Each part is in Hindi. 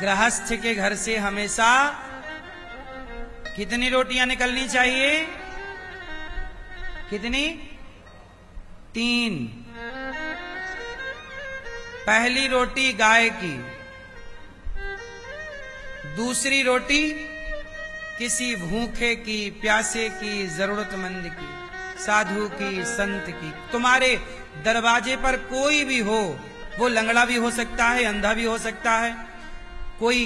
गृहस्थ के घर से हमेशा कितनी रोटियां निकलनी चाहिए? कितनी? 3। पहली रोटी गाय की, दूसरी रोटी किसी भूखे की, प्यासे की, जरूरतमंद की, साधु की, संत की। तुम्हारे दरवाजे पर कोई भी हो, वो लंगड़ा भी हो सकता है, अंधा भी हो सकता है, कोई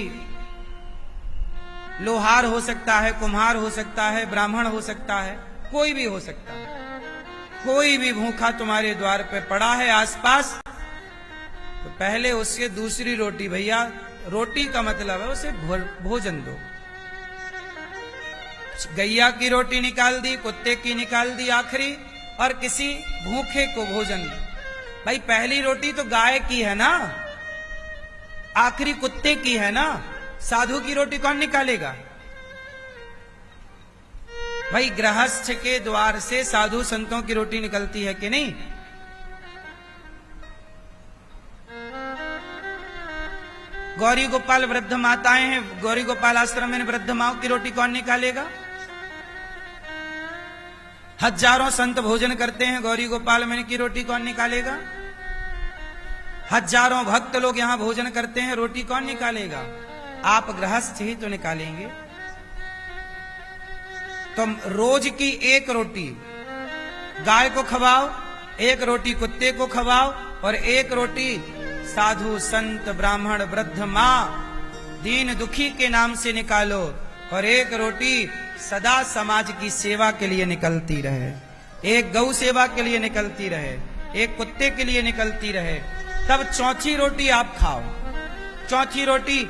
लोहार हो सकता है, कुम्हार हो सकता है, ब्राह्मण हो सकता है, कोई भी हो सकता है। कोई भी भूखा तुम्हारे द्वार पे पड़ा है आसपास, तो पहले उससे दूसरी रोटी, भैया रोटी का मतलब है उसे भोजन दो। गैया की रोटी निकाल दी, कुत्ते की निकाल दी आखिरी, और किसी भूखे को भोजन। भाई पहली रोटी तो गाय की है ना, आखिरी कुत्ते की है ना, साधु की रोटी कौन निकालेगा? भाई गृहस्थ के द्वार से साधु संतों की रोटी निकलती है कि नहीं? गौरी गोपाल वृद्ध माताएं हैं, गौरी गोपाल आश्रम में वृद्ध माओं की रोटी कौन निकालेगा? हजारों संत भोजन करते हैं, गौरी गोपाल में की रोटी कौन निकालेगा? हजारों भक्त लोग यहां भोजन करते हैं, रोटी कौन निकालेगा? आप गृहस्थ ही तो निकालेंगे। तुम रोज की एक रोटी गाय को खवाओ, एक रोटी कुत्ते को खवाओ, और एक रोटी साधु संत ब्राह्मण वृद्ध मां दीन दुखी के नाम से निकालो, और एक रोटी सदा समाज की सेवा के लिए निकलती रहे, एक गौ सेवा के लिए निकलती रहे, एक कुत्ते के लिए निकलती रहे। तब चौथी रोटी आप खाओ। चौथी रोटी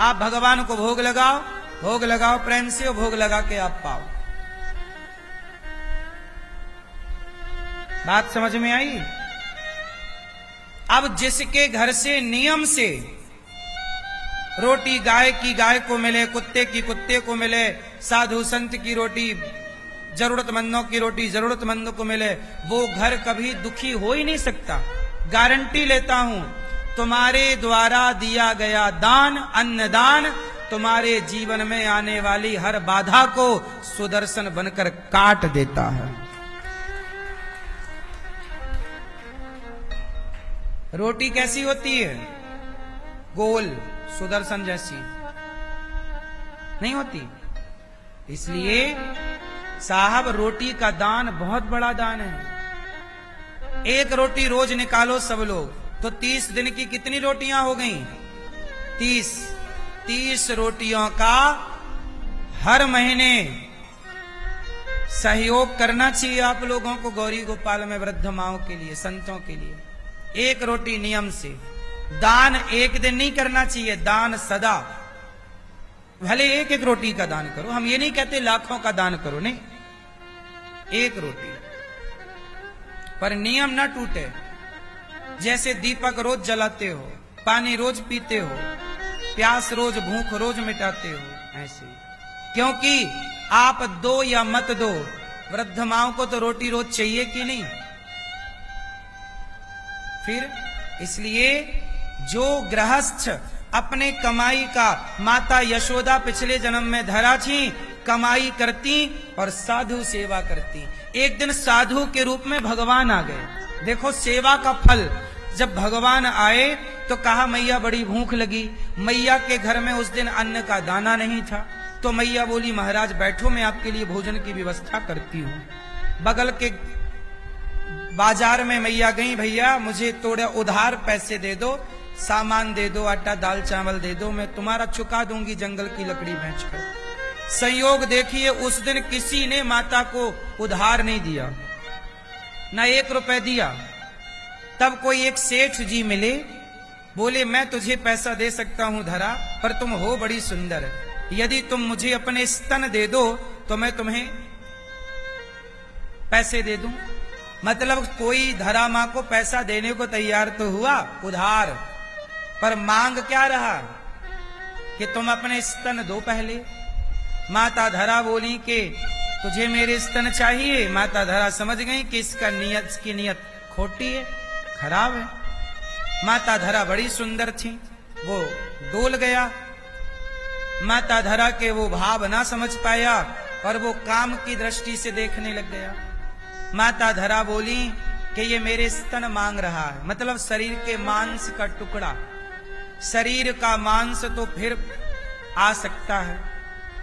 आप भगवान को भोग लगाओ, भोग लगाओ प्रेम से, और भोग लगा के आप पाओ। बात समझ में आई? अब जिसके घर से नियम से रोटी गाय की गाय को मिले, कुत्ते की कुत्ते को मिले, साधु संत की रोटी जरूरतमंदों की रोटी जरूरतमंदों को मिले, वो घर कभी दुखी हो ही नहीं सकता। गारंटी लेता हूं, तुम्हारे द्वारा दिया गया दान, अन्नदान, तुम्हारे जीवन में आने वाली हर बाधा को सुदर्शन बनकर काट देता है। रोटी कैसी होती है? गोल, सुदर्शन जैसी नहीं होती। इसलिए साहब रोटी का दान बहुत बड़ा दान है। एक रोटी रोज निकालो सब लोग, तो 30 दिन की कितनी रोटियां हो गई? 30 रोटियों का हर महीने सहयोग करना चाहिए आप लोगों को, गौरी गोपाल में वृद्ध माओं के लिए, संतों के लिए। एक रोटी नियम से। दान एक दिन नहीं करना चाहिए, दान सदा। भले एक एक रोटी का दान करो, हम ये नहीं कहते लाखों का दान करो, नहीं, एक रोटी, पर नियम ना टूटे। जैसे दीपक रोज जलाते हो, पानी रोज पीते हो, प्यास रोज, भूख रोज मिटाते हो, ऐसे। क्योंकि आप दो या मत दो, वृद्ध माओं को तो रोटी रोज चाहिए कि नहीं? फिर इसलिए जो गृहस्थ अपने कमाई का, माता यशोदा पिछले जन्म में धरा थी, कमाई करती और साधु सेवा करती। एक दिन साधु के रूप में भगवान आ गए। देखो सेवा का फल। जब भगवान आए तो कहा मैया बड़ी भूख लगी। मैया के घर में उस दिन अन्न का दाना नहीं था, तो मैया बोली महाराज बैठो, मैं आपके लिए भोजन की व्यवस्था करती हूँ। बगल के बाजार में मैया गई, भैया मुझे थोड़ा उधार पैसे दे दो, सामान दे दो, आटा दाल चावल दे दो, मैं तुम्हारा चुका दूंगी जंगल की लकड़ी बेचकर। संयोग देखिए उस दिन किसी ने माता को उधार नहीं दिया, ना 1 रुपए दिया। तब कोई एक सेठ जी मिले, बोले मैं तुझे पैसा दे सकता हूं धरा, पर तुम हो बड़ी सुंदर, यदि तुम मुझे अपने स्तन दे दो तो मैं तुम्हें पैसे दे दूं। मतलब कोई धरा मां को पैसा देने को तैयार तो हुआ उधार, पर मांग क्या रहा कि तुम अपने स्तन दो पहले। माता धरा बोली कि तुझे मेरे स्तन चाहिए। माता धरा समझ गई कि इसकी नियत खोटी है, खराब है। माता धरा बड़ी सुंदर थी, वो डोल गया। माता धरा के वो भाव ना समझ पाया और वो काम की दृष्टि से देखने लग गया। माता धरा बोली कि ये मेरे स्तन मांग रहा है, मतलब शरीर के मांस का टुकड़ा। शरीर का मांस तो फिर आ सकता है,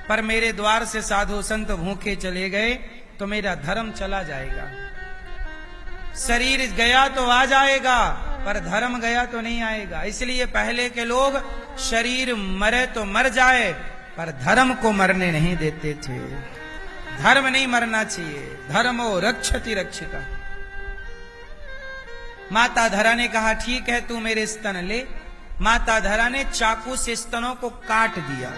पर मेरे द्वार से साधु संत भूखे चले गए तो मेरा धर्म चला जाएगा। शरीर गया तो आ जाएगा, पर धर्म गया तो नहीं आएगा। इसलिए पहले के लोग शरीर मरे तो मर जाए, पर धर्म को मरने नहीं देते थे। धर्म नहीं मरना चाहिए, धर्मो रक्षति रक्षिता। माता धरा ने कहा ठीक है तू मेरे स्तन ले। माता धरा ने चाकू से स्तनों को काट दिया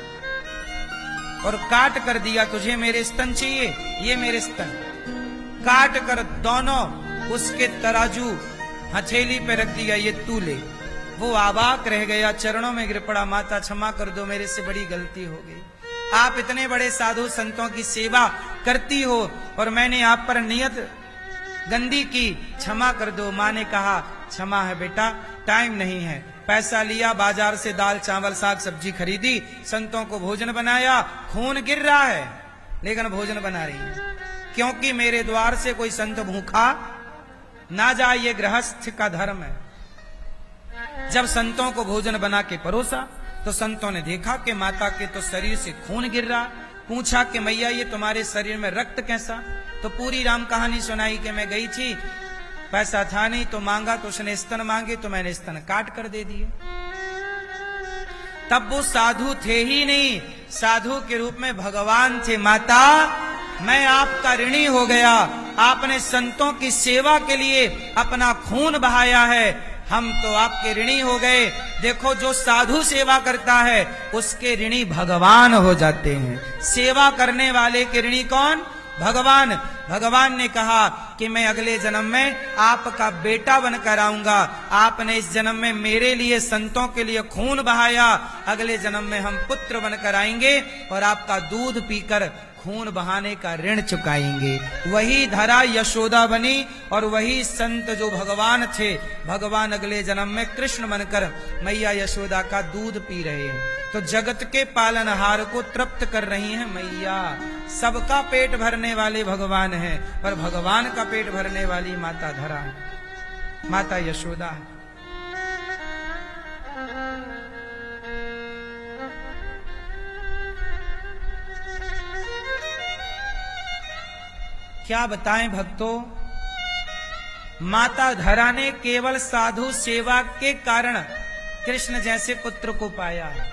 और काट कर दिया, तुझे मेरे स्तन चाहिए, ये मेरे स्तन। काट कर दोनों उसके तराजू हथेली पे रख दिया, ये तू ले। वो अवाक रह गया, चरणों में गिर पड़ा, माता क्षमा कर दो, मेरे से बड़ी गलती हो गई। आप इतने बड़े साधु संतों की सेवा करती हो और मैंने आप पर नियत गंदी की, क्षमा कर दो। माँ ने कहा क्षमा है बेटा, टाइम नहीं है। पैसा लिया, बाजार से दाल चावल साग सब्जी खरीदी, संतों को भोजन बनाया। खून गिर रहा है लेकिन भोजन बना रही है, क्योंकि मेरे द्वार से कोई संत भूखा ना जाए, ये गृहस्थ का धर्म है। जब संतों को भोजन बना के परोसा तो संतों ने देखा कि माता के तो शरीर से खून गिर रहा। पूछा कि मैया ये तुम्हारे शरीर में रक्त कैसा? तो पूरी राम कहानी सुनाई कि मैं गई थी, पैसा था नहीं तो मांगा, तो उसने स्तन मांगे तो मैंने स्तन काट कर दे दिए। तब वो साधु थे ही नहीं, साधु के रूप में भगवान थे। माता मैं आपका ऋणी हो गया, आपने संतों की सेवा के लिए अपना खून बहाया है, हम तो आपके ऋणी हो गए। देखो जो साधु सेवा करता है उसके ऋणी भगवान हो जाते हैं। सेवा करने वाले के ऋणी कौन? भगवान। भगवान ने कहा कि मैं अगले जन्म में आपका बेटा बनकर आऊंगा। आपने इस जन्म में मेरे लिए संतों के लिए खून बहाया, अगले जन्म में हम पुत्र बनकर आएंगे और आपका दूध पीकर खून बहाने का ऋण चुकाएंगे। वही धरा यशोदा बनी और वही संत जो भगवान थे, भगवान अगले जन्म में कृष्ण बनकर मैया यशोदा का दूध पी रहे हैं। तो जगत के पालनहार को तृप्त कर रही हैं मैया। सबका पेट भरने वाले भगवान हैं, पर भगवान का पेट भरने वाली माता धरा है, माता यशोदा है। क्या बताएं भक्तों, माता धरा ने केवल साधु सेवा के कारण कृष्ण जैसे पुत्र को पाया है।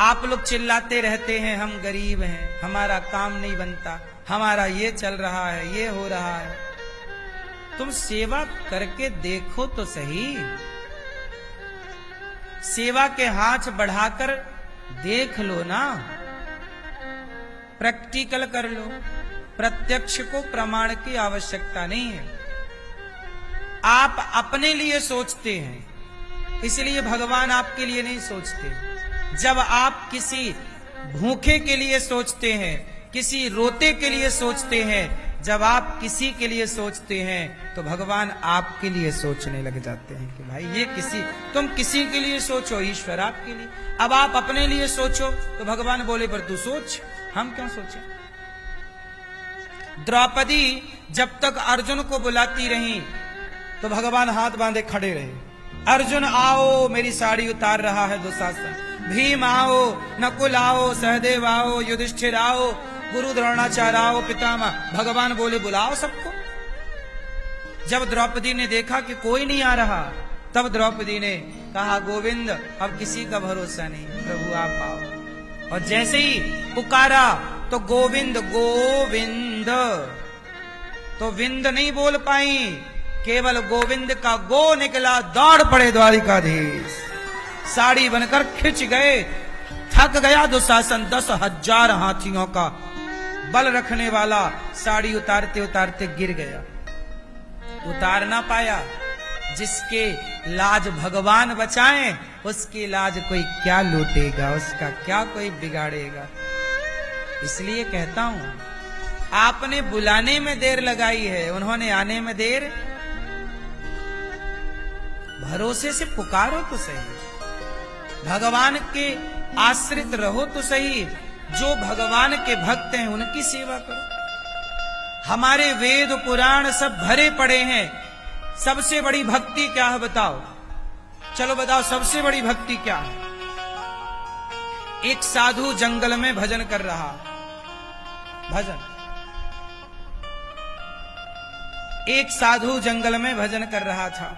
आप लोग चिल्लाते रहते हैं हम गरीब हैं, हमारा काम नहीं बनता, हमारा ये चल रहा है, ये हो रहा है। तुम सेवा करके देखो तो सही, सेवा के हाथ बढ़ाकर देख लो ना, प्रैक्टिकल कर लो। प्रत्यक्ष को प्रमाण की आवश्यकता नहीं है। आप अपने लिए सोचते हैं, इसलिए भगवान आपके लिए नहीं सोचते। जब आप किसी भूखे के लिए सोचते हैं, किसी रोते के लिए सोचते हैं, जब आप किसी के लिए सोचते हैं तो भगवान आपके लिए सोचने लग जाते हैं कि भाई ये तुम किसी के लिए सोचो, ईश्वर आपके लिए। अब आप अपने लिए सोचो तो भगवान बोले पर तू सोच, हम क्या सोचें। द्रौपदी जब तक अर्जुन को बुलाती रही तो भगवान हाथ बांधे खड़े रहे। अर्जुन आओ, मेरी साड़ी उतार रहा है दुशासन। भीम आओ, नकुल आओ, सहदेव आओ, युधिष्ठिर आओ, गुरु द्रोणाचार्य आओ, पितामह। भगवान बोले बुलाओ सबको। जब द्रौपदी ने देखा कि कोई नहीं आ रहा, तब द्रौपदी ने कहा गोविंद अब किसी का भरोसा नहीं, प्रभु आप आओ। और जैसे ही पुकारा तो गोविंद गोविंद, तो विंद नहीं बोल पाई, केवल गोविंद का गो निकला। दौड़ पड़े द्वारिकाधीश, साड़ी बनकर खिंच गए। थक गया दुशासन, 10,000 हाथियों का बल रखने वाला साड़ी उतारते उतारते गिर गया, उतार ना पाया। जिसके लाज भगवान बचाएं, उसकी लाज कोई क्या लूटेगा, उसका क्या कोई बिगाड़ेगा। इसलिए कहता हूं, आपने बुलाने में देर लगाई है, उन्होंने आने में देर। भरोसे से पुकारो तो सही। भगवान के आश्रित रहो तो सही, जो भगवान के भक्त हैं उनकी सेवा करो। हमारे वेद पुराण सब भरे पड़े हैं। सबसे बड़ी भक्ति क्या है बताओ? चलो बताओ, सबसे बड़ी भक्ति क्या है? एक साधु जंगल में भजन कर रहा, भजन, एक साधु जंगल में भजन कर रहा था।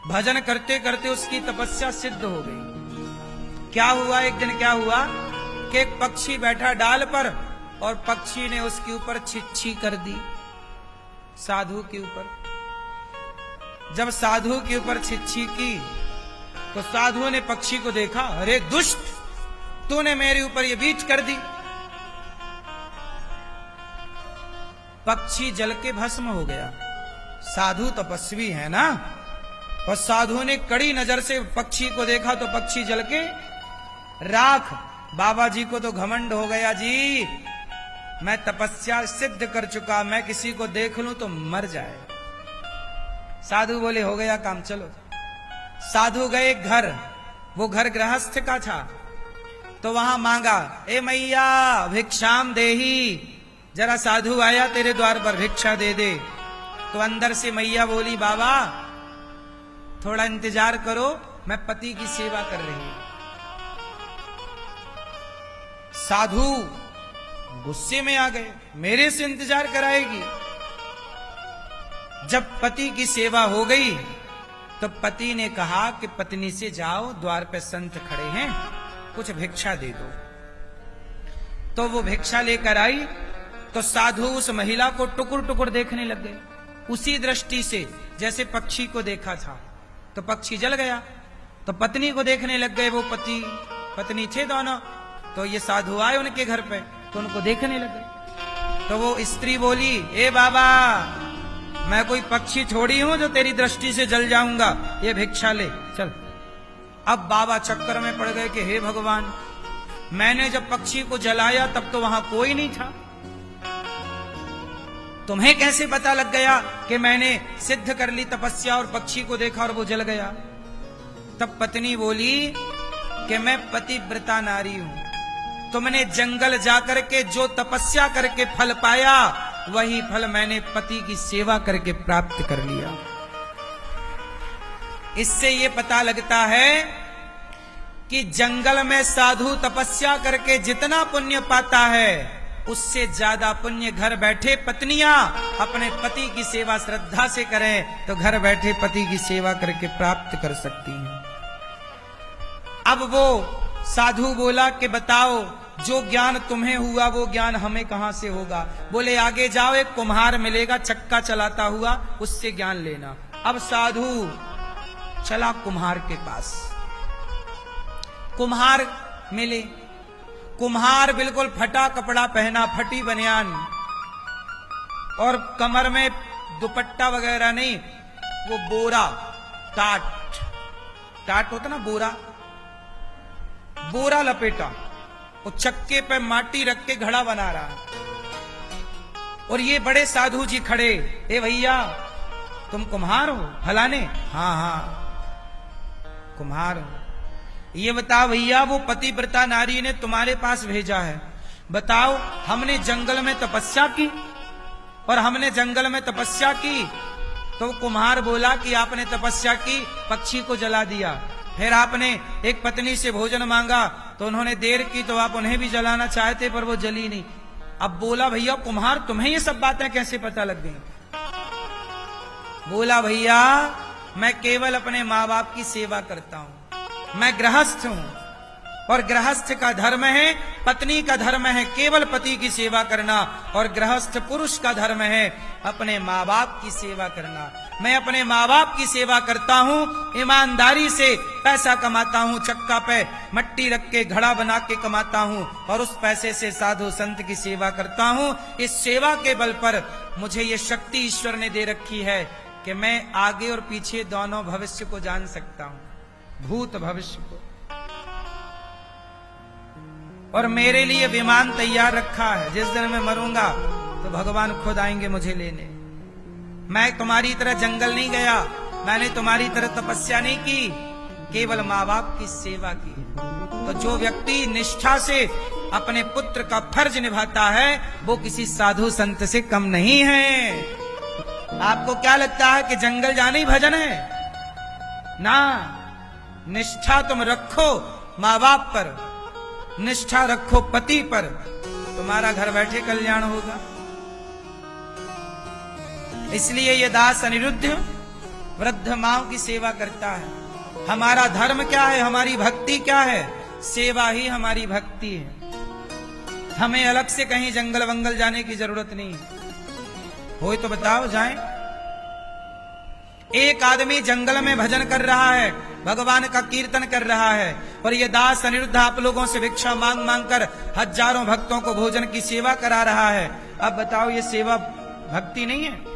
भजन करते करते उसकी तपस्या सिद्ध हो गई। क्या हुआ, एक दिन क्या हुआ कि एक पक्षी बैठा डाल पर और पक्षी ने उसके ऊपर छिछी कर दी, साधु के ऊपर। जब साधु के ऊपर छिछी की तो साधु ने पक्षी को देखा, अरे दुष्ट, तूने मेरे ऊपर ये बीच कर दी। पक्षी जल के भस्म हो गया। साधु तपस्वी है ना, और साधु ने कड़ी नजर से पक्षी को देखा तो पक्षी जल के राख। बाबा जी को तो घमंड हो गया, जी मैं तपस्या सिद्ध कर चुका, मैं किसी को देख लूं तो मर जाए। साधु बोले हो गया काम, चलो। साधु गए घर, वो घर गृहस्थ का था, तो वहां मांगा, ए मैया भिक्षाम देही, जरा साधु आया तेरे द्वार पर, भिक्षा दे दे। तो अंदर से मैया बोली, बाबा थोड़ा इंतजार करो, मैं पति की सेवा कर रही हूं। साधु गुस्से में आ गए, मेरे से इंतजार कराएगी। जब पति की सेवा हो गई तो पति ने कहा कि पत्नी से जाओ, द्वार पे संत खड़े हैं, कुछ भिक्षा दे दो। तो वो भिक्षा लेकर आई तो साधु उस महिला को टुकुर टुकुर देखने लग गए, उसी दृष्टि से जैसे पक्षी को देखा था। तो पक्षी जल गया, तो पत्नी को देखने लग गए। वो पति पत्नी थे दोनों, तो ये साधु आए उनके घर पे तो उनको देखने लगे। तो वो स्त्री बोली, ए बाबा, मैं कोई पक्षी थोड़ी हूं जो तेरी दृष्टि से जल जाऊंगा, ये भिक्षा ले चल। अब बाबा चक्कर में पड़ गए कि हे भगवान, मैंने जब पक्षी को जलाया तब तो वहां कोई नहीं था, तुम्हें कैसे पता लग गया कि मैंने सिद्ध कर ली तपस्या और पक्षी को देखा और वो जल गया? तब पत्नी बोली कि मैं पतिव्रता नारी हूं, तुमने जंगल जाकर के जो तपस्या करके फल पाया, वही फल मैंने पति की सेवा करके प्राप्त कर लिया। इससे ये पता लगता है कि जंगल में साधु तपस्या करके जितना पुण्य पाता है, उससे ज्यादा पुण्य घर बैठे पत्नियां अपने पति की सेवा श्रद्धा से करें तो घर बैठे पति की सेवा करके प्राप्त कर सकती हैं। अब वो साधु बोला कि बताओ, जो ज्ञान तुम्हें हुआ वो ज्ञान हमें कहां से होगा? बोले आगे जाओ, एक कुम्हार मिलेगा चक्का चलाता हुआ, उससे ज्ञान लेना। अब साधु चला कुम्हार के पास, कुम्हार मिले। कुम्हार बिल्कुल फटा कपड़ा पहना, फटी बनियान, और कमर में दुपट्टा वगैरह नहीं, वो बोरा, टाट होता ना बोरा, बोरा लपेटा, वो चक्के पे माटी रख के घड़ा बना रहा। और ये बड़े साधु जी खड़े, ए भैया तुम कुम्हार हो? फलाने, हाँ हाँ कुम्हार हो। ये बताओ भैया, वो पतिव्रता नारी ने तुम्हारे पास भेजा है, बताओ हमने जंगल में तपस्या की, और हमने जंगल में तपस्या की तो कुम्हार बोला कि आपने तपस्या की, पक्षी को जला दिया, फिर आपने एक पत्नी से भोजन मांगा तो उन्होंने देर की तो आप उन्हें भी जलाना चाहते पर वो जली नहीं। अब बोला भैया कुम्हार, तुम्हें ये सब बातें कैसे पता लग गई? बोला भैया मैं केवल अपने माँ बाप की सेवा करता हूं, मैं गृहस्थ हूं, और गृहस्थ का धर्म है, पत्नी का धर्म है केवल पति की सेवा करना, और गृहस्थ पुरुष का धर्म है अपने माँ बाप की सेवा करना। मैं अपने माँ बाप की सेवा करता हूं, ईमानदारी से पैसा कमाता हूं, चक्का पे मट्टी रख के घड़ा बना के कमाता हूं, और उस पैसे से साधु संत की सेवा करता हूं। इस सेवा के बल पर मुझे ये शक्ति ईश्वर ने दे रखी है कि मैं आगे और पीछे दोनों भविष्य को जान सकता हूं, भूत भविष्य को। और मेरे लिए विमान तैयार रखा है, जिस दिन मैं मरूंगा तो भगवान खुद आएंगे मुझे लेने। मैं तुम्हारी तरह जंगल नहीं गया, मैंने तुम्हारी तरह तपस्या नहीं की, केवल माँ बाप की सेवा की। तो जो व्यक्ति निष्ठा से अपने पुत्र का फर्ज निभाता है वो किसी साधु संत से कम नहीं है। आपको क्या लगता है कि जंगल जाना ही भजन है? ना, निष्ठा तुम रखो माँ बाप पर, निष्ठा रखो पति पर, तुम्हारा घर बैठे कल्याण होगा। इसलिए ये दास अनिरुद्ध वृद्ध मां की सेवा करता है। हमारा धर्म क्या है, हमारी भक्ति क्या है? सेवा ही हमारी भक्ति है। हमें अलग से कहीं जंगल वंगल जाने की जरूरत नहीं है। हो तो बताओ जाएं। एक आदमी जंगल में भजन कर रहा है, भगवान का कीर्तन कर रहा है, और ये दास अनिरुद्ध आप लोगों से भिक्षा मांग मांग कर हजारों भक्तों को भोजन की सेवा करा रहा है। अब बताओ ये सेवा भक्ति नहीं है?